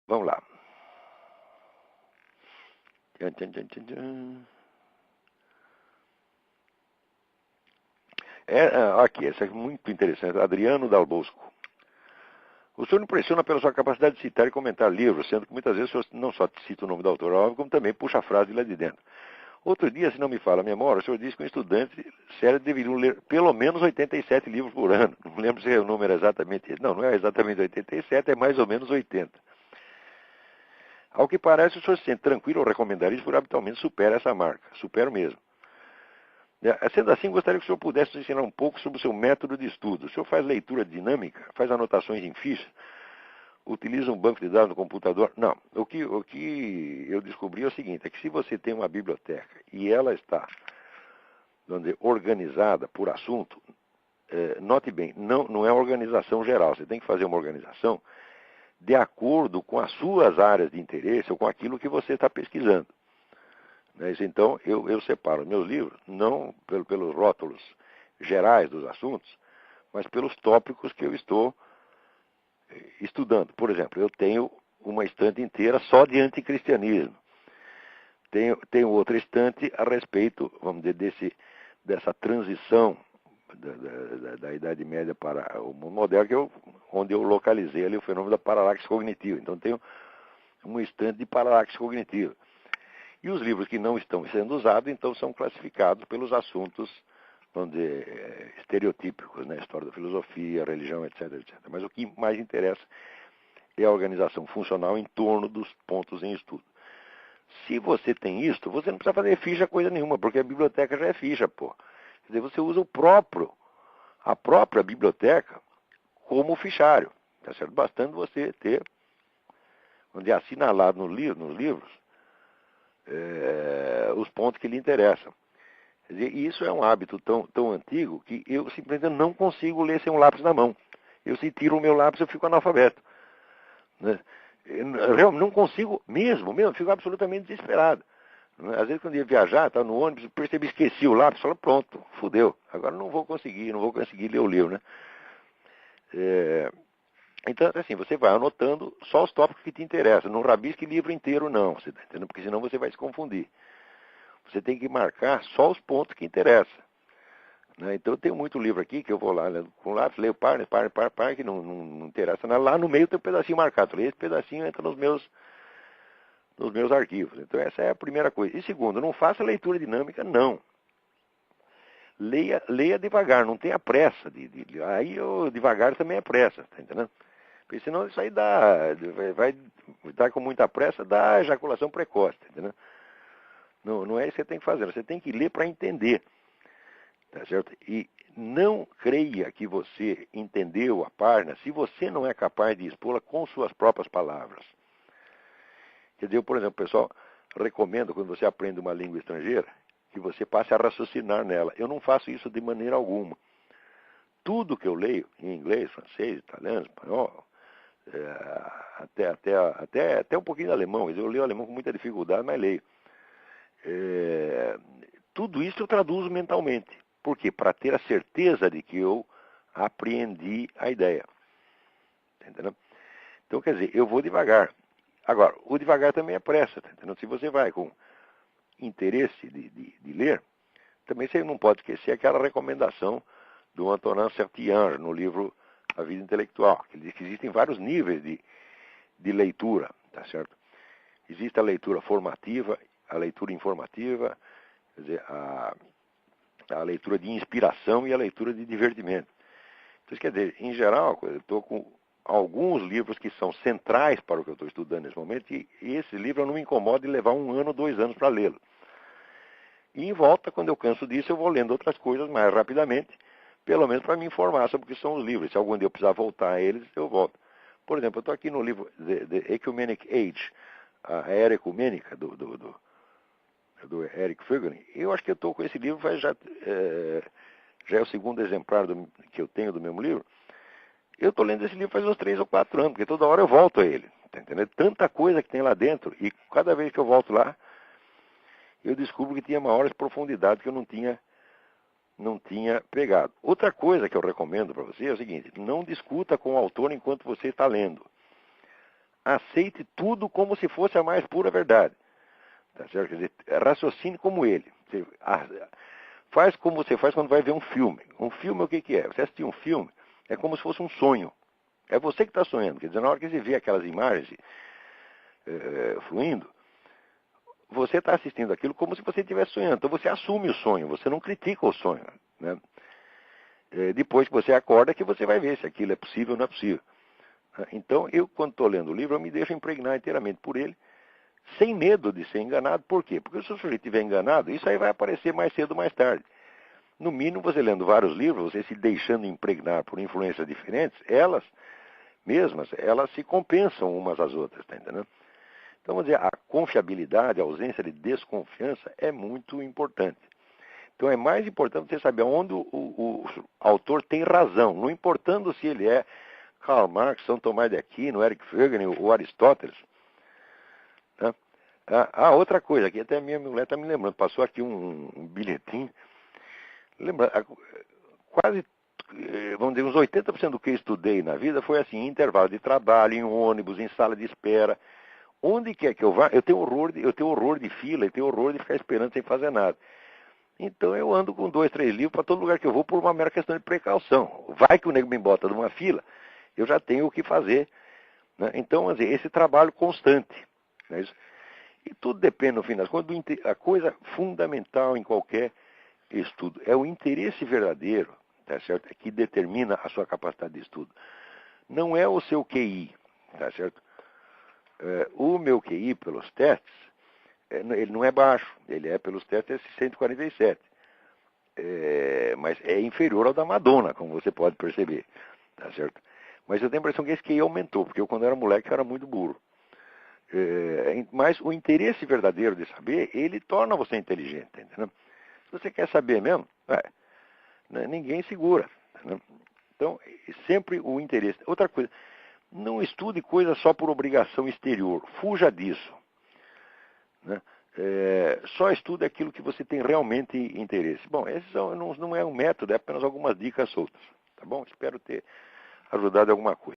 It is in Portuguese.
Vamos lá. Tchan, tchan, tchan, tchan, tchan. Aqui, essa é muito interessante. Adriano Dal Bosco. O senhor impressiona pela sua capacidade de citar e comentar livros, sendo que muitas vezes o senhor não só cita o nome do autor, óbvio, como também puxa a frase lá de dentro. Outro dia, se não me falha a memória, o senhor disse que um estudante sério deveria ler pelo menos 87 livros por ano. Não lembro se o número é exatamente esse. Não, não é exatamente 87, é mais ou menos 80. Ao que parece, o senhor se sente tranquilo ao recomendar isso, porque habitualmente supera essa marca. Supero mesmo. Sendo assim, gostaria que o senhor pudesse nos ensinar um pouco sobre o seu método de estudo. O senhor faz leitura dinâmica, faz anotações em ficha, utiliza um banco de dados no computador? Não. O que eu descobri é o seguinte, é que se você tem uma biblioteca e ela está, vamos dizer, organizada por assunto, note bem, não é organização geral. Você tem que fazer uma organização de acordo com as suas áreas de interesse ou com aquilo que você está pesquisando. Então, eu separo meus livros, não pelos rótulos gerais dos assuntos, mas pelos tópicos que eu estou estudando. Por exemplo, eu tenho uma estante inteira só de anticristianismo. Tenho outra estante a respeito, vamos dizer, dessa transição da Idade Média para o mundo moderno, onde eu localizei ali o fenômeno da paralaxe cognitiva. Então, tenho uma estante de paralaxe cognitiva. E os livros que não estão sendo usados, então, são classificados pelos assuntos, vamos dizer, estereotípicos, né? História da filosofia, religião, etc, etc. Mas o que mais interessa é a organização funcional em torno dos pontos em estudo. Se você tem isso, você não precisa fazer ficha coisa nenhuma, porque a biblioteca já é ficha, pô. Quer dizer, você usa a própria biblioteca como fichário. Tá certo? Bastando você ter, vamos dizer, assinalado nos livros, os pontos que lhe interessam. Quer dizer, isso é um hábito tão antigo que eu simplesmente não consigo ler sem um lápis na mão. Se tiro o meu lápis, eu fico analfabeto. Né? Eu realmente não consigo mesmo, fico absolutamente desesperado. Às vezes, quando eu ia viajar, estava no ônibus, percebi, esqueci o lápis, falei, pronto, fudeu. Agora não vou conseguir ler o livro, né? Então, assim, você vai anotando só os tópicos que te interessam. Não rabisque livro inteiro, não, você tá entendendo? Porque senão você vai se confundir. Você tem que marcar só os pontos que interessam. Né? Então, eu tenho muito livro aqui que eu vou lá, né, com lápis, leio par, que não interessa nada. Lá no meio tem um pedacinho marcado. Esse pedacinho entra nos meus arquivos. Então, essa é a primeira coisa. E segundo, não faça leitura dinâmica, não. Leia devagar, não tenha pressa. Aí, devagar também é pressa, tá entendendo? Porque senão isso aí vai dar com muita pressa, dá ejaculação precoce, tá entendendo? Não é isso que você tem que fazer, você tem que ler para entender, tá certo? E não creia que você entendeu a página se você não é capaz de expô-la com suas próprias palavras. Quer dizer, por exemplo, pessoal, recomendo quando você aprende uma língua estrangeira, que você passe a raciocinar nela. Eu não faço isso de maneira alguma. Tudo que eu leio, em inglês, francês, italiano, espanhol, até um pouquinho de alemão. Eu leio alemão com muita dificuldade, mas leio. Tudo isso eu traduzo mentalmente. Por quê? Para ter a certeza de que eu apreendi a ideia. Entendeu? Então, quer dizer, eu vou devagar. Agora, o devagar também é pressa. Entendeu? Se você vai com interesse de ler, também você não pode esquecer aquela recomendação do Antonin Saint-Hilaire no livro A Vida Intelectual, que ele diz que existem vários níveis de leitura, tá certo? Existe a leitura formativa, a leitura informativa, quer dizer, a leitura de inspiração e a leitura de divertimento. Então, quer dizer, em geral, eu estou com alguns livros que são centrais para o que eu estou estudando nesse momento, e esse livro eu não me incomodo de levar 1 ano, 2 anos para lê-lo. E em volta, quando eu canso disso, eu vou lendo outras coisas mais rapidamente, pelo menos para me informar sobre o que são os livros. Se algum dia eu precisar voltar a eles, eu volto. Por exemplo, eu estou aqui no livro The Ecumenic Age, a Era Ecumênica, do Eric Fögelin. Eu acho que eu estou com esse livro, já é o segundo exemplar que eu tenho do mesmo livro. Eu estou lendo esse livro faz uns 3 ou 4 anos, porque toda hora eu volto a ele. Tá entendendo? Tanta coisa que tem lá dentro, e cada vez que eu volto lá, eu descubro que tinha maiores profundidades que eu não tinha pegado. Outra coisa que eu recomendo para você é o seguinte: não discuta com o autor enquanto você está lendo. aceite tudo como se fosse a mais pura verdade. Tá certo? Quer dizer, raciocine como ele. Faz como você faz quando vai ver um filme. Um filme o que que é? Você assistir um filme é como se fosse um sonho. É você que está sonhando. Quer dizer, na hora que você vê aquelas imagens fluindo, você está assistindo aquilo como se você estivesse sonhando. Então você assume o sonho, você não critica o sonho. Né? Depois que você acorda, que você vai ver se aquilo é possível ou não é possível. Então, eu, quando estou lendo o livro, eu me deixo impregnar inteiramente por ele, sem medo de ser enganado. Por quê? Porque se o sujeito estiver enganado, isso aí vai aparecer mais cedo ou mais tarde. No mínimo, você lendo vários livros, você se deixando impregnar por influências diferentes, elas mesmas, elas se compensam umas às outras, tá entendendo? Então, vamos dizer, a confiabilidade, a ausência de desconfiança é muito importante. Então, é mais importante você saber onde o autor tem razão, não importando se ele é Karl Marx, São Tomás de Aquino, Eric Fögel ou Aristóteles. Tá? Outra coisa, que até a minha mulher está me lembrando, passou aqui um bilhetinho. Lembra, quase, vamos dizer, uns 80% do que eu estudei na vida foi assim, em intervalo de trabalho, em ônibus, em sala de espera. Onde quer que eu vá, eu tenho horror de fila, eu tenho horror de ficar esperando sem fazer nada. Então eu ando com 2, 3 livros para todo lugar que eu vou por uma mera questão de precaução. Vai que o nego me bota numa fila, eu já tenho o que fazer. Né? Então, assim, esse trabalho constante. Né? E tudo depende, no fim das contas, a coisa fundamental em qualquer estudo é o interesse verdadeiro, tá certo? É que determina a sua capacidade de estudo. Não é o seu QI, tá certo? O meu QI, pelos testes, ele não é baixo, ele é, pelos testes, 147. Mas é inferior ao da Madonna, como você pode perceber, tá certo? Mas eu tenho a impressão que esse QI aumentou, porque eu, quando era moleque, eu era muito burro. Mas o interesse verdadeiro de saber, ele torna você inteligente, entendeu? Se você quer saber mesmo, ninguém segura. Entendeu? Então, sempre o interesse. Outra coisa, não estude coisas só por obrigação exterior. Fuja disso. Né? Só estude aquilo que você tem realmente interesse. Bom, esse não é um método, é apenas algumas dicas soltas. Tá bom? Espero ter ajudado em alguma coisa.